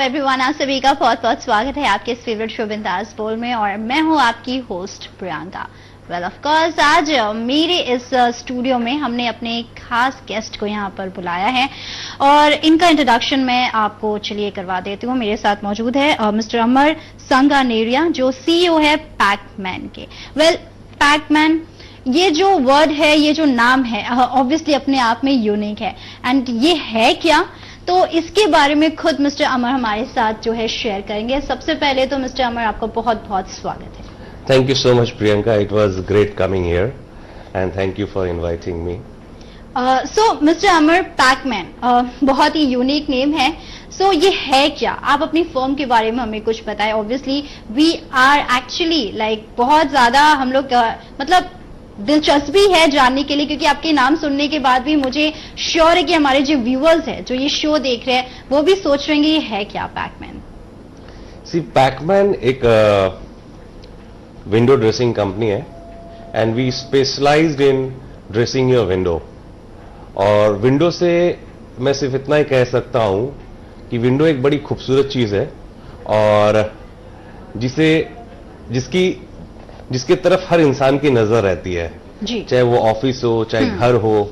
Everyone, आप सभी का बहुत बहुत स्वागत है आपके इस फेवरेट शो बिंदास बोल में और मैं हूं आपकी host Priyanka. Well of course आज मेरे इस स्टूडियो में हमने अपने एक खास गेस्ट को यहां पर बुलाया है और इनका इंट्रोडक्शन मैं आपको चलिए करवा देती हूं। मेरे साथ मौजूद है मिस्टर अमर संगानेरिया जो सीईओ है पैकमैन के। वेल पैकमैन ये जो वर्ड है, ये जो नाम है, ऑब्वियसली अपने आप में यूनिक है एंड ये है क्या, तो इसके बारे में खुद मिस्टर अमर हमारे साथ जो है शेयर करेंगे। सबसे पहले तो मिस्टर अमर आपका बहुत बहुत स्वागत है। Thank you so much, Priyanka. It was great coming here, and thank you for inviting me. So mister Amar Pac-Man बहुत ही यूनिक नेम है। सो ये है क्या, आप अपनी फर्म के बारे में हमें कुछ बताएं। Obviously we are actually like बहुत ज्यादा हम लोग मतलब दिलचस्पी है जानने के लिए, क्योंकि आपके नाम सुनने के बाद भी मुझे श्योर है कि हमारे जो व्यूअर्स हैं जो ये शो देख रहे हैं वो भी सोच रहे हैं ये है क्या पैकमैन। सी पैकमैन एक विंडो ड्रेसिंग कंपनी है and we specialised in dressing your window. और विंडो से मैं सिर्फ इतना ही कह सकता हूं कि विंडो एक बड़ी खूबसूरत चीज है और जिसके तरफ हर इंसान की नजर रहती है, चाहे वो ऑफिस हो, चाहे घर हो,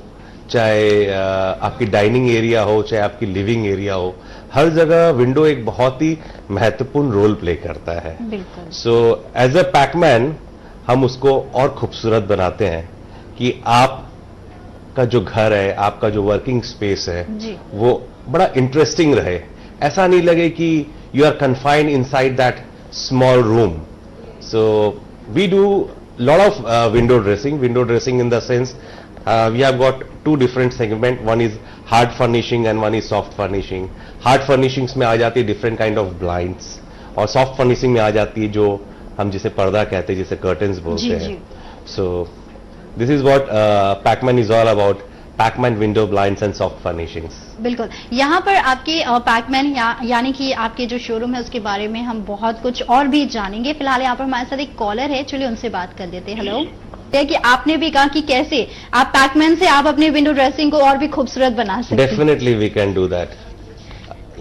चाहे आपकी डाइनिंग एरिया हो, चाहे आपकी लिविंग एरिया हो, हर जगह विंडो एक बहुत ही महत्वपूर्ण रोल प्ले करता है। सो एज अ पैकमैन हम उसको और खूबसूरत बनाते हैं कि आपका जो घर है, आपका जो वर्किंग स्पेस है वो बड़ा इंटरेस्टिंग रहे। ऐसा नहीं लगे कि you are confined inside that small room. So we do lot of window dressing in the sense we have got two different segment. One is hard furnishing and one is soft furnishing. Hard furnishings में आ जाती है different kind of blinds और soft furnishing में आ जाती है जो हम जिसे पर्दा कहते हैं, जिसे curtains बोलते हैं। So this is what Pacman is all about. Pac-Man window blinds and soft furnishings. बिल्कुल, यहाँ पर आपके पैकमैन यानी कि आपके जो शोरूम है उसके बारे में हम बहुत कुछ और भी जानेंगे। फिलहाल यहाँ पर हमारे साथ एक कॉलर है, चलिए उनसे बात कर लेते हैं। हेलो, कि आपने भी कहा कि कैसे आप पैकमैन से आप अपनी विंडो ड्रेसिंग को और भी खूबसूरत बना सकते हैं। Definitely we can do that.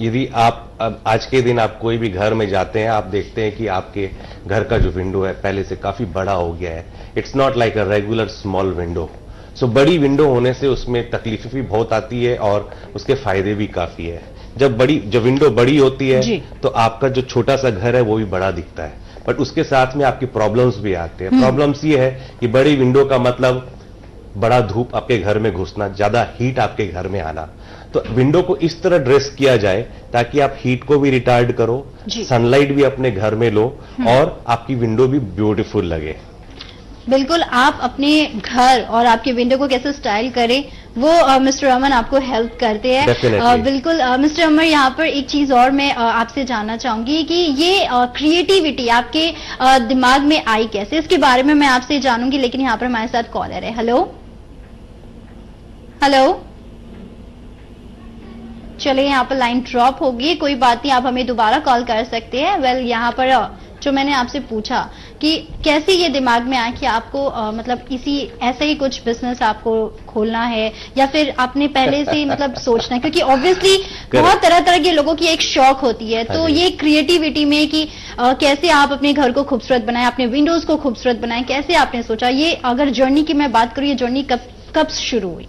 यदि आप आज के दिन आप कोई भी घर में जाते हैं, आप देखते हैं कि आपके घर का जो विंडो है पहले से काफी बड़ा हो गया है। It's not like a regular small window. So बड़ी विंडो होने से उसमें तकलीफें भी बहुत आती है और उसके फायदे भी काफी है। जब विंडो बड़ी होती है तो आपका जो छोटा सा घर है वो भी बड़ा दिखता है, बट उसके साथ में आपकी प्रॉब्लम्स भी आते हैं। प्रॉब्लम्स ये है कि बड़ी विंडो का मतलब बड़ा धूप आपके घर में घुसना, ज्यादा हीट आपके घर में आना। तो विंडो को इस तरह ड्रेस किया जाए ताकि आप हीट को भी रिटार्ड करो, सनलाइट भी अपने घर में लो और आपकी विंडो भी ब्यूटीफुल लगे। बिल्कुल, आप अपने घर और आपके विंडो को कैसे स्टाइल करें वो मिस्टर अमन आपको हेल्प करते हैं। बिल्कुल मिस्टर अमर, यहाँ पर एक चीज और मैं आपसे जानना चाहूंगी कि ये क्रिएटिविटी आपके दिमाग में आई कैसे, इसके बारे में मैं आपसे जानूंगी। लेकिन यहाँ पर हमारे साथ कॉलर है। हेलो हेलो, चलिए यहाँ पर लाइन ड्रॉप होगी, कोई बात नहीं, आप हमें दोबारा कॉल कर सकते हैं। वेल यहाँ पर जो मैंने आपसे पूछा कि कैसे ये दिमाग में आया कि आपको मतलब ऐसे ही कुछ बिजनेस आपको खोलना है या फिर आपने पहले से मतलब सोचना है, क्योंकि ऑब्वियसली बहुत तरह तरह के लोगों की एक शौक होती है। तो ये क्रिएटिविटी में कि कैसे आप अपने घर को खूबसूरत बनाएं, अपने विंडोज को खूबसूरत बनाएं, कैसे आपने सोचा ये? अगर जर्नी की मैं बात करूं, ये जर्नी कब शुरू हुई?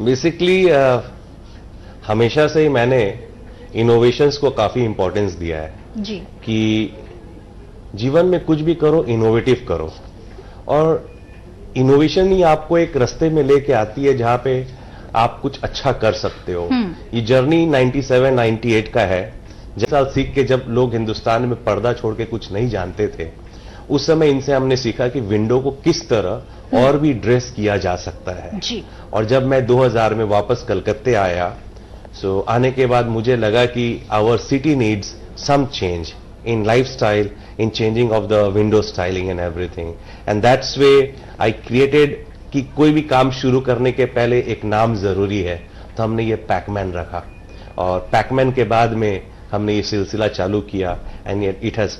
बेसिकली हमेशा से ही मैंने इनोवेशंस को काफी इंपॉर्टेंस दिया है जी, कि जीवन में कुछ भी करो, इनोवेटिव करो। और इनोवेशन ही आपको एक रास्ते में लेके आती है जहां पे आप कुछ अच्छा कर सकते हो। ये जर्नी 97-98 का है। साल सीख के जब लोग हिंदुस्तान में पर्दा छोड़ के कुछ नहीं जानते थे, उस समय इनसे हमने सीखा कि विंडो को किस तरह और भी ड्रेस किया जा सकता है जी। और जब मैं 2000 में वापस कलकत्ते आया, आने के बाद मुझे लगा कि our city needs some change in lifestyle, in changing of the window styling and everything, and that's way I created कि कोई भी काम शुरू करने के पहले एक नाम जरूरी है, तो हमने ये पैकमैन रखा और पैकमैन के बाद में हमने ये सिलसिला चालू किया and it has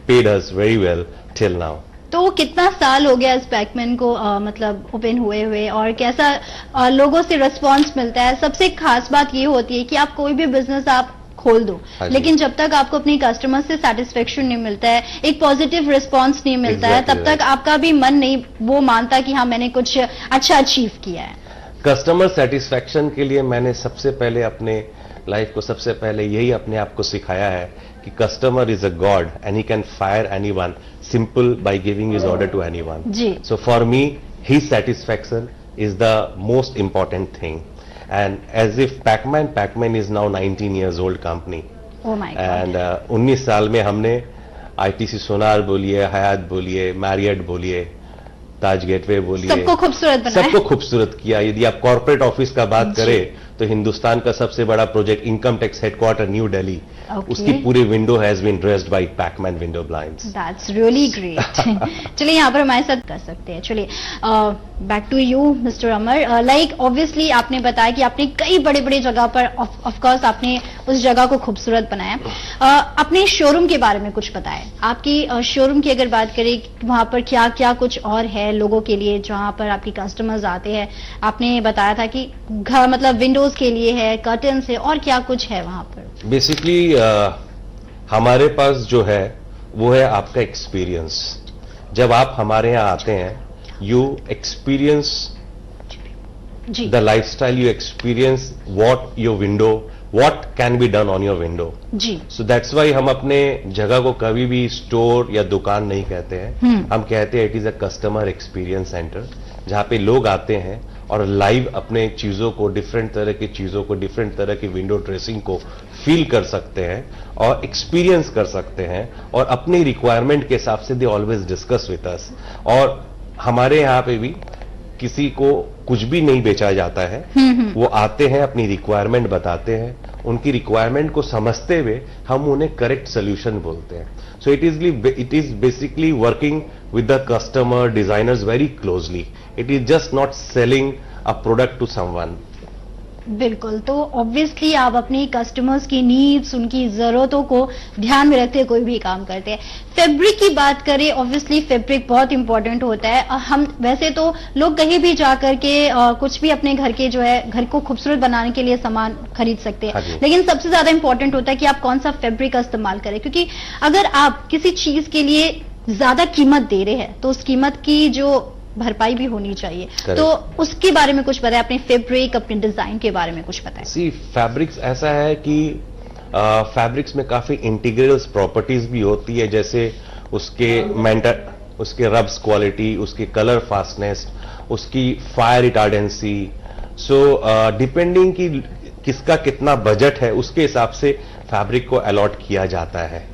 paid us very well till now. तो कितना साल हो गया इस पैकमैन को मतलब ओपन हुए और कैसा लोगों से रिस्पांस मिलता है? सबसे खास बात ये होती है कि आप कोई भी बिजनेस आप खोल दो, लेकिन जब तक आपको अपनी कस्टमर से सेटिस्फेक्शन नहीं मिलता है, एक पॉजिटिव रिस्पांस नहीं मिलता है, तब तक आपका भी मन नहीं वो मानता कि हाँ मैंने कुछ अच्छा अचीव किया है। कस्टमर सेटिस्फेक्शन के लिए मैंने सबसे पहले अपने लाइफ को सबसे पहले यही अपने आप को सिखाया है कि customer is a god and he can fire anyone simple by giving his order to anyone. So for me his satisfaction is the most important thing, and as if Packman is now 19 years old company, and 19 साल में हमने ITC सोनार बोलिए, हयात बोलिए, Marriott बोलिए, ताज gateway बोलिए, सबको खूबसूरत बनाया, सबको खूबसूरत किया। यदि आप कॉर्पोरेट ऑफिस का बात करें तो हिंदुस्तान का सबसे बड़ा project income tax headquarter New Delhi, उसकी पूरी window has been dressed by Packman window blinds. That's really great. चलिए यहाँ पर हमारे साथ कर सकते हैं। चलिए back to you mister Amar, like obviously आपने बताया कि आपने कई बड़े बड़े जगह पर ऑफ कोर्स आपने उस जगह को खूबसूरत बनाया। अपने शोरूम के बारे में कुछ बताएं। आपकी शोरूम की अगर बात करें, वहां पर क्या क्या कुछ और है लोगों के लिए जहां पर आपकी कस्टमर्स आते हैं? आपने बताया था कि घर मतलब विंडोज के लिए है, कर्टन्स है, और क्या कुछ है वहां पर? बेसिकली हमारे पास जो है वो है आपका एक्सपीरियंस। जब आप हमारे यहाँ आते हैं, you experience the lifestyle, you experience what your window, what can be done on your window. जी। सो दैट्स वाई हम अपने जगह को कभी भी स्टोर या दुकान नहीं कहते हैं, हम कहते हैं it is a customer experience centre, जहां पे लोग आते हैं और लाइव अपने चीजों को, डिफरेंट तरह की चीजों को, डिफरेंट तरह की विंडो ड्रेसिंग को फील कर सकते हैं और एक्सपीरियंस कर सकते हैं, और अपनी रिक्वायरमेंट के हिसाब से they always discuss with us. और हमारे यहाँ पे भी किसी को कुछ भी नहीं बेचा जाता है, वो आते हैं, अपनी रिक्वायरमेंट बताते हैं, उनकी रिक्वायरमेंट को समझते हुए हम उन्हें करेक्ट सोल्यूशन बोलते हैं। So it is basically working with the customer, designers very closely. It is just not selling a product to someone. बिल्कुल। तो ऑब्वियसली आप अपनी कस्टमर्स की नीड्स, उनकी जरूरतों को ध्यान में रखते कोई भी काम करते हैं। फैब्रिक की बात करें, ऑब्वियसली फैब्रिक बहुत इंपॉर्टेंट होता है। हम वैसे तो लोग कहीं भी जाकर के कुछ भी अपने घर के जो है घर को खूबसूरत बनाने के लिए सामान खरीद सकते हैं, लेकिन सबसे ज्यादा इंपॉर्टेंट होता है कि आप कौन सा फैब्रिक का इस्तेमाल करें, क्योंकि अगर आप किसी चीज के लिए ज्यादा कीमत दे रहे हैं तो उस कीमत की जो भरपाई भी होनी चाहिए। तो उसके बारे में कुछ बताएं, अपने फैब्रिक, अपने डिजाइन के बारे में कुछ बताएं। सी फैब्रिक्स ऐसा है कि फैब्रिक्स में काफी इंटीग्रल प्रॉपर्टीज भी होती है, जैसे उसके रब्स क्वालिटी, उसकी कलर फास्टनेस, उसकी फायर रिटार्डेंसी। सो डिपेंडिंग कि किसका कितना बजट है, उसके हिसाब से फैब्रिक को अलॉट किया जाता है।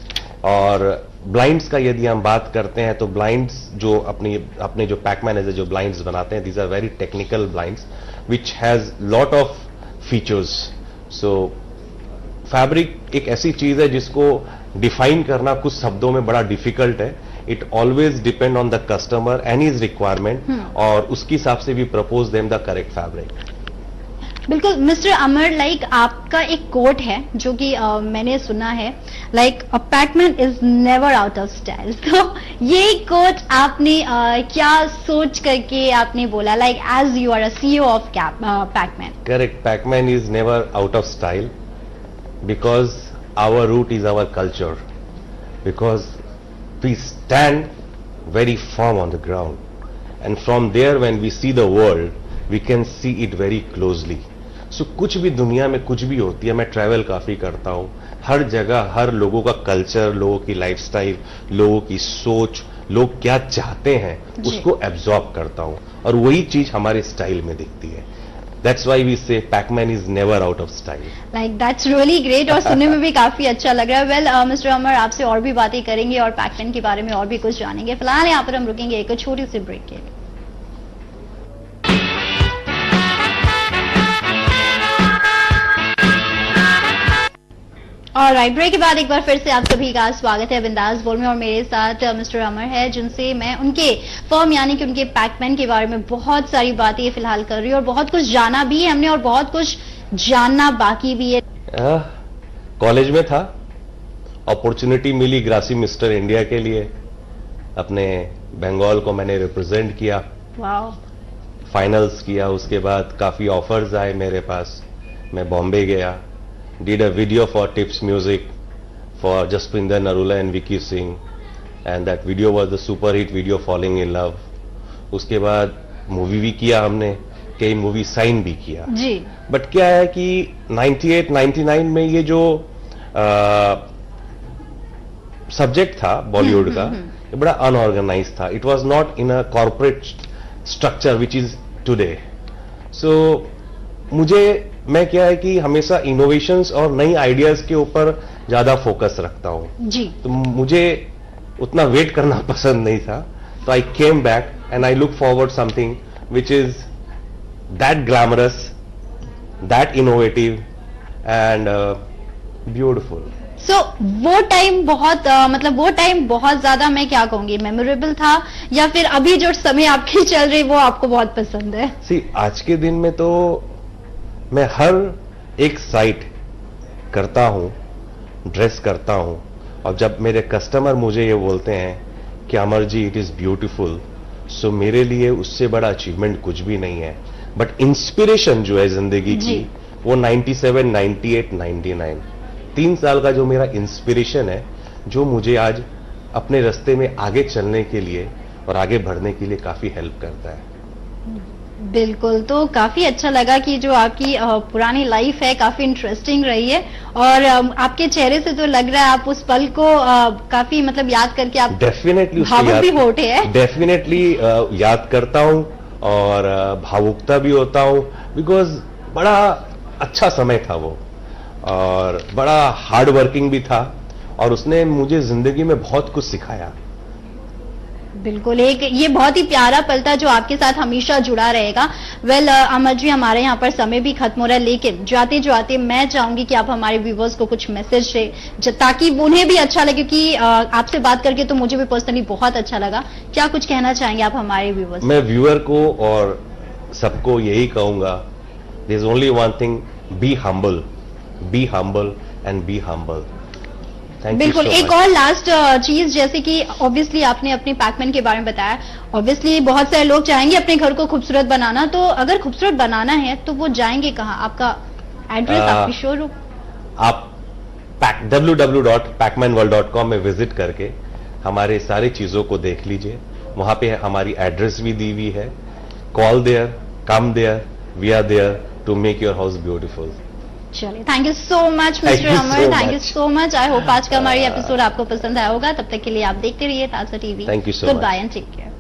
और ब्लाइंड्स का यदि हम बात करते हैं तो ब्लाइंड्स जो अपने जो पैकमैन है जो ब्लाइंड्स बनाते हैं, these are very technical blinds which has lot of features. So fabric एक ऐसी चीज है जिसको डिफाइन करना कुछ शब्दों में बड़ा डिफिकल्ट है। It always depend on the customer and his requirement, और उसके हिसाब से भी propose them the correct fabric. बिल्कुल। मिस्टर अमर, लाइक आपका एक कोट है जो कि मैंने सुना है, like a Packman is never out of style. तो ये कोट आपने क्या सोच करके आपने बोला, like as you are a CEO of Packman? Correct, Packman is never out of style because our root is our culture, because we stand very firm on the ground, and from there when we see the world we can see it very closely. So कुछ भी दुनिया में कुछ भी होती है, मैं travel काफी करता हूं, हर जगह हर लोगों का कल्चर, लोगों की लाइफस्टाइल, लोगों की सोच, लोग क्या चाहते हैं उसको एब्जॉर्ब करता हूं, और वही चीज हमारे स्टाइल में दिखती है। दैट्स वाई वी से Pac-Man is never out of style. Like that's really great, और सुनने में भी काफी अच्छा लग रहा है। वेल मिस्टर अमर, आपसे और भी बातें करेंगे और पैकमैन के बारे में और भी कुछ जानेंगे। फिलहाल यहाँ पर हम रुकेंगे एक छोटी सी ब्रेक के लिए। और ब्रेक के बाद एक बार फिर से आप सभी का स्वागत है बिंदास बोल में, और मेरे साथ मिस्टर अमर है, जिनसे मैं उनके फर्म यानी कि उनके पैकमैन के बारे में बहुत सारी बातें फिलहाल कर रही हूँ, और बहुत कुछ जाना भी है हमने और बहुत कुछ जानना बाकी भी है। कॉलेज में था, अपॉर्चुनिटी मिली ग्रासी मिस्टर इंडिया के लिए, अपने बंगाल को मैंने रिप्रेजेंट किया, वाओ, फाइनल्स किया, उसके बाद काफी ऑफर्स आए मेरे पास, मैं बॉम्बे गया, did a video for Tips Music for Jaspinder Narula and Vicky Singh, and that video was the super hit video Falling in Love. उसके बाद मूवी भी किया हमने, कई मूवी साइन भी किया जी। बट क्या है कि 98 99 में ये जो सब्जेक्ट था बॉलीवुड का, ये बड़ा अनऑर्गेनाइज था. It was not in a corporate structure which is today. So मैं क्या है कि हमेशा इनोवेशंस और नई आइडियाज के ऊपर ज्यादा फोकस रखता हूं जी। तो मुझे उतना वेट करना पसंद नहीं था. तो I came back and I look forward something which is that glamorous, that innovative and beautiful. So वो टाइम बहुत मतलब वो टाइम बहुत ज्यादा, मैं क्या कहूंगी, मेमोरेबल था, या फिर अभी जो समय आपकी चल रही वो आपको बहुत पसंद है? आज के दिन में तो मैं हर एक साइट करता हूं, ड्रेस करता हूं, और जब मेरे कस्टमर मुझे ये बोलते हैं कि Amar ji it is beautiful, सो मेरे लिए उससे बड़ा अचीवमेंट कुछ भी नहीं है. बट इंस्पिरेशन जो है जिंदगी की, वो 97, 98, 99 3 साल का जो मेरा इंस्पिरेशन है, जो मुझे आज अपने रास्ते में आगे चलने के लिए और आगे बढ़ने के लिए काफी हेल्प करता है. बिल्कुल, तो काफी अच्छा लगा कि जो आपकी पुरानी लाइफ है काफी इंटरेस्टिंग रही है, और आपके चेहरे से तो लग रहा है आप उस पल को काफी मतलब याद करके आप डेफिनेटली भावुक भी हो उठे हैं. डेफिनेटली याद करता हूं और भावुकता भी होता हूं, बिकॉज बड़ा अच्छा समय था वो, और बड़ा हार्ड वर्किंग भी था, और उसने मुझे जिंदगी में बहुत कुछ सिखाया. बिल्कुल, एक ये बहुत ही प्यारा पल था जो आपके साथ हमेशा जुड़ा रहेगा. वेल अमर जी, हमारे यहाँ पर समय भी खत्म हो रहा है, लेकिन जाते जाते मैं चाहूंगी कि आप हमारे व्यूवर्स को कुछ मैसेज दें ताकि उन्हें भी अच्छा लगे, क्योंकि आपसे बात करके तो मुझे भी पर्सनली बहुत अच्छा लगा. क्या कुछ कहना चाहेंगे आप हमारे व्यूवर्स? मैं व्यूअर को और सबको यही कहूंगा, there is only one thing, be humble and be humble. बिल्कुल. एक और लास्ट चीज, जैसे कि ऑब्वियसली आपने अपने पैकमैन के बारे में बताया, ऑब्वियसली बहुत सारे लोग चाहेंगे अपने घर को खूबसूरत बनाना, तो अगर खूबसूरत बनाना है तो वो जाएंगे कहाँ? आपका एड्रेस, आपकी शोरूम? आप www.pacmanworld.com में विजिट करके हमारे सारी चीजों को देख लीजिए. वहां पे हमारी एड्रेस भी दी हुई है. Call there, come there, we are there to make your house beautiful. चलिए, thank you so much mister Amar, thank you so much. I hope आज का हमारी एपिसोड आपको पसंद आया होगा. तब तक के लिए आप देखते रहिए Taaza TV. Thank you so much. Good bye and take care.